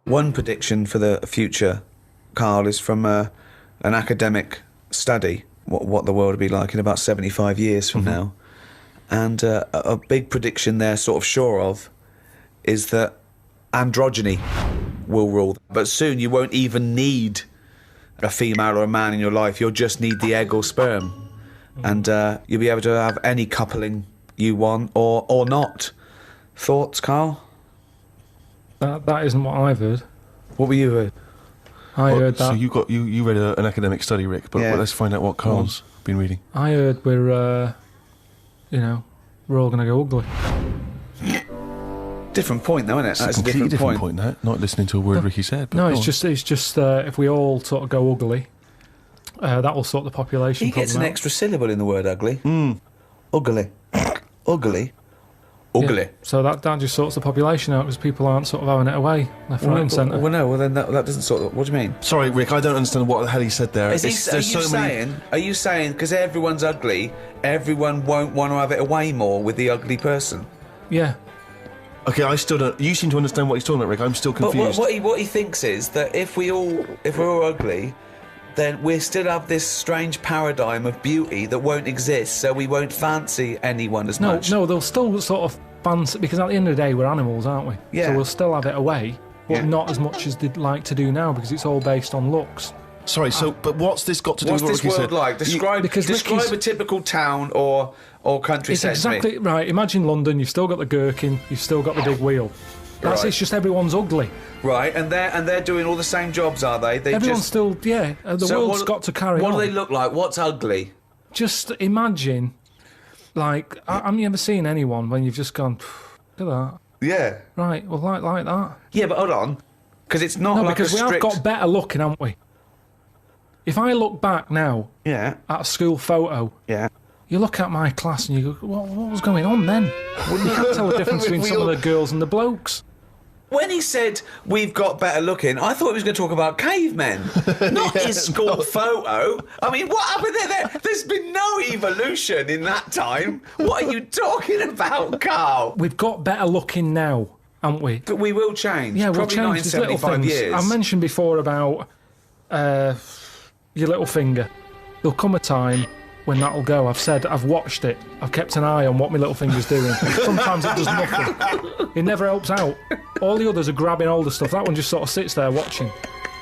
One prediction for the future, Carl, is from an academic study, what the world will be like in about 75 years from now. And a big prediction they're sort of sure of is that androgyny will rule. But soon you won't even need a female or a man in your life. You'll just need the egg or sperm. And you'll be able to have any coupling you want or not. Thoughts, Carl? That isn't what I've heard. What were you heard? I heard that. So you read an academic study, Rick, but let's find out what Carl's been reading. I heard we're all going to go ugly. Different point, though, isn't it? That's a completely different point, that. Not listening to a word Ricky said. But no, it's just if we all sort of go ugly, that will sort the population problem out. He gets an extra syllable in the word ugly. Ugly. Ugly. Ugly. Yeah. So that just sorts the population out because people aren't sort of having it away left, right and centre. Well, no, then that doesn't sort of... What do you mean? Sorry, Rick, I don't understand what the hell he said there. Are you saying, because everyone's ugly, everyone won't want to have it away more with the ugly person? Yeah. Okay, I still don't... You seem to understand what he's talking about, Rick. I'm still confused. But what he thinks is that if we're all ugly, then we still have this strange paradigm of beauty that won't exist, so we won't fancy anyone as much. No, they'll still sort of fancy... Because at the end of the day, we're animals, aren't we? Yeah. So we'll still have it away, but not as much as they'd like to do now, because it's all based on looks. Sorry, but what's this got to do with what Ricky said? What's this world like? Describe a typical town or country. It's exactly right. Imagine London. You've still got the gherkin. You've still got the big wheel. That's It's just everyone's ugly. Right, and they're doing all the same jobs, are they? Everyone's still The world's got to carry on. What do they look like? What's ugly? Just imagine, like, have you ever seen anyone when you've just gone, look at that? Yeah. Right. Well, like that. Yeah, but hold on, because it's not like because a strict... we have got better looking, haven't we? If I look back now at a school photo, you look at my class and you go, what was going on then? You can't tell the difference between some of the girls and the blokes. When he said, we've got better looking, I thought he was going to talk about cavemen, not his school photo. I mean, what happened there? There's been no evolution in that time. What are you talking about, Carl? We've got better looking now, haven't we? But we will change. Yeah, we'll Probably change. not in 75 years. I mentioned before about your little finger. There'll come a time when that'll go. I've watched it. I've kept an eye on what my little finger's doing. Sometimes it does nothing. It never helps out. All the others are grabbing all the stuff. That one just sort of sits there watching.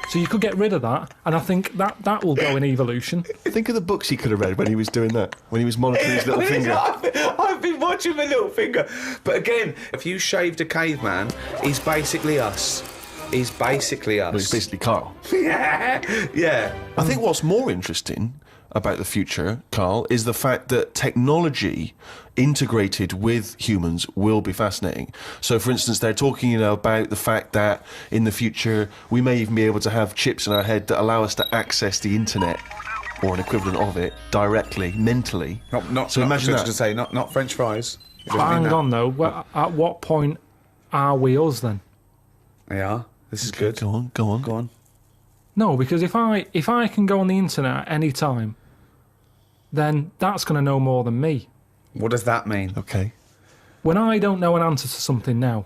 So you could get rid of that, and I think that will go in evolution. Think of the books he could have read when he was doing that, when he was monitoring his little finger. I've been watching my little finger. But again, if you shaved a caveman, he's basically us. He's basically us. Well, he's basically Carl. Yeah. I think what's more interesting about the future, Carl, is the fact that technology integrated with humans will be fascinating. So, for instance, they're talking about the fact that in the future we may even be able to have chips in our head that allow us to access the internet or an equivalent of it directly, mentally. So imagine that. To say, not French fries. Hang on, though. At what point are we us then? Yeah, this is good. Go on. No, because if I can go on the internet at any time, then that's going to know more than me. What does that mean? Okay. When I don't know an answer to something now,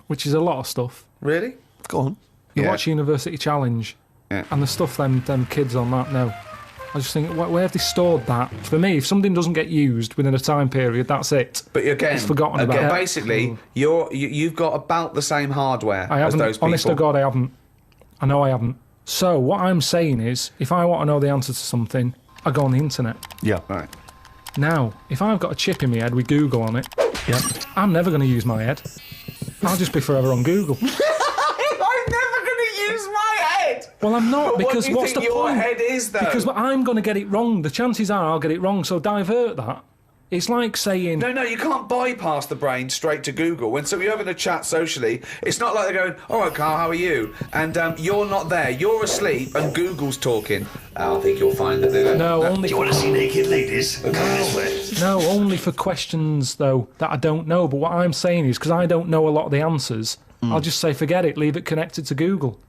which is a lot of stuff. Really? Go on. You watch University Challenge, and the stuff them kids on that know. I just think, where have they stored that? For me, if something doesn't get used within a time period, that's it. But again, it's forgotten about. Basically, you've got about the same hardware as those people. Honest to God, I haven't. I know I haven't. So what I'm saying is, if I want to know the answer to something, I go on the internet. Yeah. Right. Now, if I've got a chip in my head with Google on it, I'm never going to use my head. I'll just be forever on Google. I'm never going to use my head. Well, I'm not, but because what's the point? Your head is though. Because I'm going to get it wrong. The chances are I'll get it wrong. So divert that. It's like saying... No, you can't bypass the brain straight to Google. When you're having a chat socially, it's not like they're going, all right, Carl, how are you? And you're not there. You're asleep and Google's talking. I think you'll find that they don't... No, only... Do you want to see naked ladies? Come this way. No, only for questions, though, that I don't know. But what I'm saying is, because I don't know a lot of the answers, I'll just say, forget it, leave it connected to Google.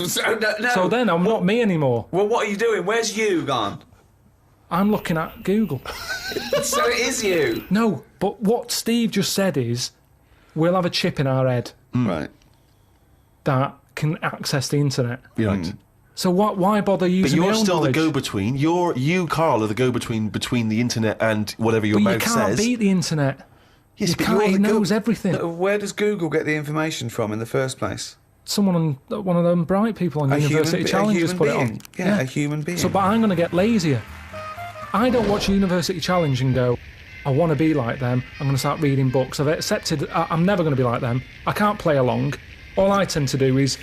So then I'm not me anymore. Well, what are you doing? Where's you gone? I'm looking at Google. So it is you. No, but what Steve just said is, we'll have a chip in our head. Right. that can access the internet. Right. So why bother But using my you're own still knowledge? the go-between. You, Carl, are the go-between between the internet and whatever your But you mouth can't says. beat the internet. Yes, You but can't, you're he the knows everything. Where does Google get the information from in the first place? Someone on one of them bright people on University Challenge has put it on. Yeah, a human being. So, but I'm going to get lazier. I don't watch University Challenge and go, I want to be like them. I'm going to start reading books. I've accepted I'm never going to be like them. I can't play along. All I tend to do is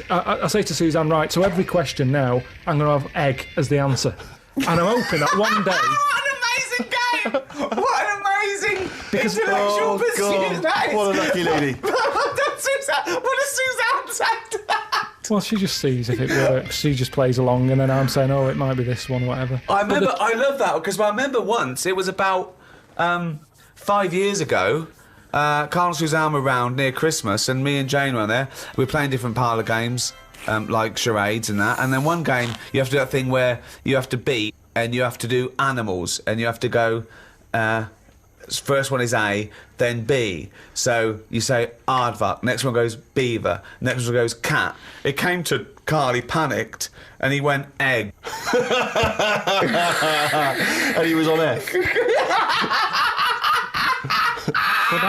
I say to Suzanne, right, so every question now, I'm going to have egg as the answer. And I'm hoping that one day... What an amazing game! What an amazing intellectual pursuit that is! What a lucky lady. What does Suzanne say to that? Well, she just sees if it works. She just plays along, and then I'm saying, oh, it might be this one, whatever. I love that, because I remember once, it was about 5 years ago, Carl and Suzanne were around near Christmas, and me and Jane were there. We were playing different parlour games, like charades and that, and then one game, you have to do that thing where you have to beat, and you have to do animals, and you have to go... first one is A, then B. So you say aardvark, next one goes beaver, next one goes cat. It came to Carl, he panicked, and he went egg. And he was on egg.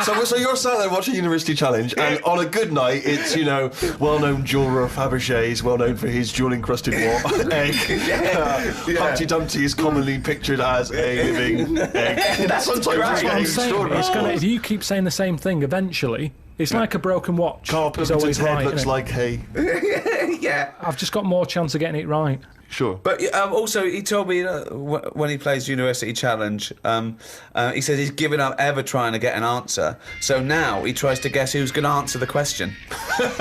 So you're sat there watching University Challenge, and on a good night, it's, well-known jeweller Fabergé's, well-known for his jewel-encrusted egg. Humpty Dumpty is commonly pictured as a living egg. Sometimes it's getting extraordinary. If you keep saying the same thing, eventually, it's like a broken watch. Carl It's Pilkington's always head right, looks innit? like hay. Yeah. I've just got more chance of getting it right. Sure. But also, he told me when he plays University Challenge, he says he's given up ever trying to get an answer. So now he tries to guess who's going to answer the question. Another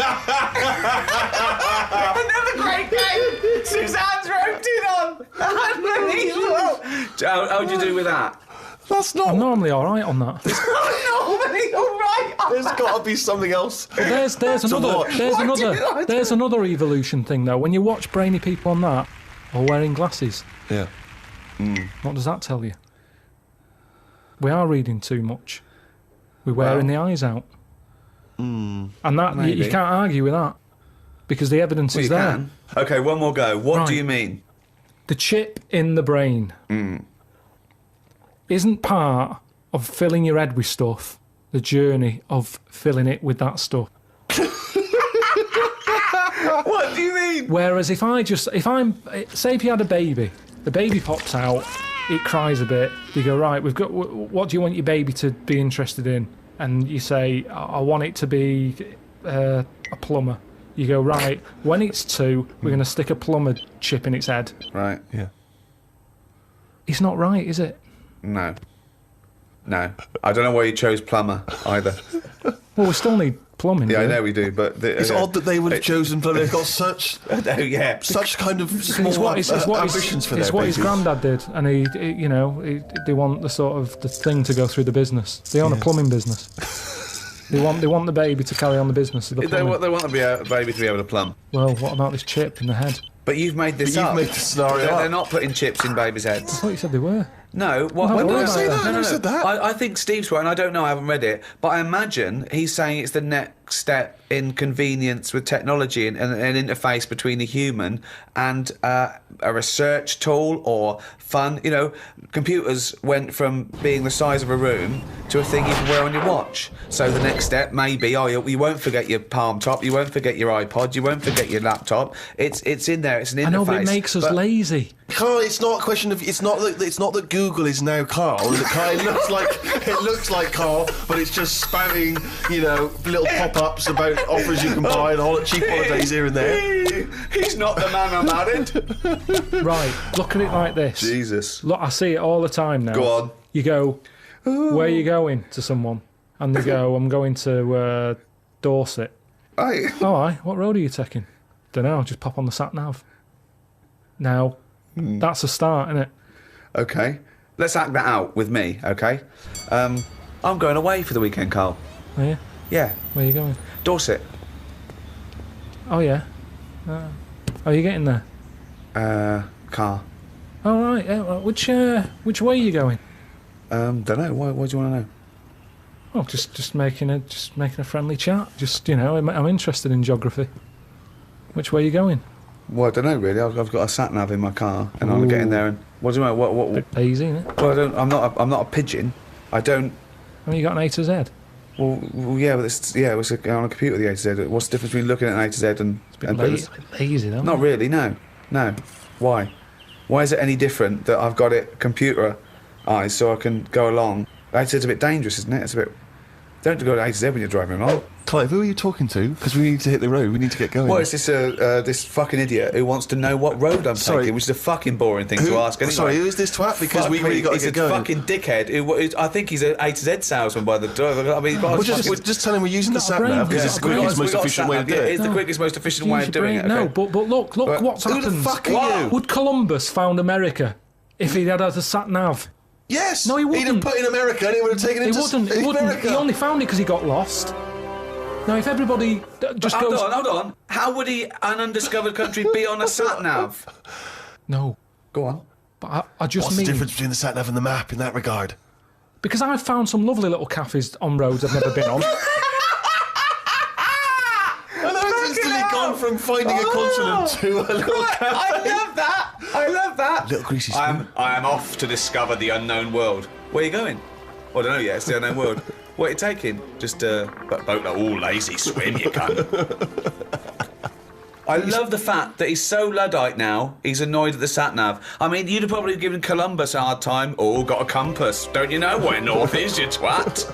great game! Suzanne's roped in on! Unbelievable! How'd you do with that? That's not... I'm normally all right on that. Normally all right. There's got to be something else. But there's another evolution thing though. When you watch brainy people on that, or wearing glasses, Yeah. what does that tell you? We are reading too much. We're wearing the eyes out, and that you can't argue with that because the evidence is there. Can. Okay, one more go. What do Right. you mean? The chip in the brain isn't part of filling your head with stuff. The journey of filling it with that stuff. What do you mean? Whereas if if you had a baby, the baby pops out, it cries a bit. You go, right, what do you want your baby to be interested in? And you say, I want it to be a plumber. You go, right, when it's 2, we're going to stick a plumber chip in its head. Right. Yeah. It's not right, is it? No. I don't know why you chose plumber either. Well, we still need plumbing. Yeah, I do we? know we do, but... It's odd that they would have chosen plumber. They've got such kind of small ambitions for their It's what his babies. granddad did, and they want the thing to go through the business. They own a plumbing business. They want the baby to carry on the business of the plumbing. They want the baby to be able to plumb. Well, what about this chip in the head? But you've made this But up. you've made the scenario up. They're not putting chips in babies' I heads. thought you said they were. No, what? No, When did I I didn't say say that? that. I never said that. I think Steve's right, and I don't know. I haven't read it, but I imagine he's saying it's the next step in convenience with technology and an interface between a human and a research tool or fun. Computers went from being the size of a room to a thing you can wear on your watch. So the next step may be, you won't forget your palm top, you won't forget your iPod, you won't forget your laptop. It's in there. It's an interface. I know, but it makes us lazy. Carl, it's not a question of. It's not that Google is now Carl. It looks like Carl, but it's just spamming, little pop-ups about offers you can buy and cheap holidays here and there. He's not the man I'm married. Right, look at it like this. Jesus. Look, I see it all the time now. Go on. You go, where are you going to someone? And they go, I'm going to Dorset. Aye. Oh, aye, what road are you taking? Don't know, just pop on the sat-nav. Now, that's a start, isn't it? Okay. Let's act that out with me, okay? I'm going away for the weekend, Carl. Are you? Yeah. Where are you going? Dorset. Oh, yeah. How are you getting there? Car. Oh, right, yeah. Well, which way are you going? Don't know. Why do you want to know? Oh, just making a friendly chat. Just, you know, I'm interested in geography. Which way are you going? Well, I don't know really. I've got a sat nav in my car, and I'm getting there. And what do you mean? What? Bit easy, isn't it? Well, I'm not a pigeon. I don't. I mean, you got an A to Z. Well, yeah, but it's on a computer. The A to Z. What's the difference between looking at an A to Z and? It's a bit lazy, though. Not really. No. Why? Why is it any different that I've got it computer eyes so I can go along? A to Z's a bit dangerous, isn't it? It's a bit. Don't go to A to Z when you're driving along. Clive, who are you talking to? Because we need to hit the road. We need to get going. Well, it's this fucking idiot who wants to know what road I'm taking, which is a fucking boring thing to ask. Anyway. Sorry, who is this twat? Because we really got to get going. He's a fucking dickhead. I think he's an A to Z salesman by the driver. I mean, just tell him we're using the sat nav because it's the quickest, most efficient way to do it. It's the quickest, most efficient way of doing it. No, but look what's happened. Who the fuck are you? Would Columbus found America if he'd had a sat nav? Yes. No, he wouldn't. He'd have put in America and he would have taken him to America. He wouldn't. He only found it because he got lost. Now, if everybody just goes... Hold on. How would an undiscovered country be on a sat-nav? No. Go on. But I just What's mean... the difference between the sat-nav and the map in that regard? Because I've found some lovely little cafes on roads I've never been on. And I've instantly gone from finding a continent to a little cafe. I love that. Little greasy spoon. I am off to discover the unknown world. Where are you going? Well, I don't know yet. It's the unknown world. What are you taking? Just a boat, all lazy swim, you cunt. I love the fact that he's so Luddite now, he's annoyed at the sat-nav. I mean, you'd have probably given Columbus a hard time. Oh, got a compass. Don't you know where north is, you twat?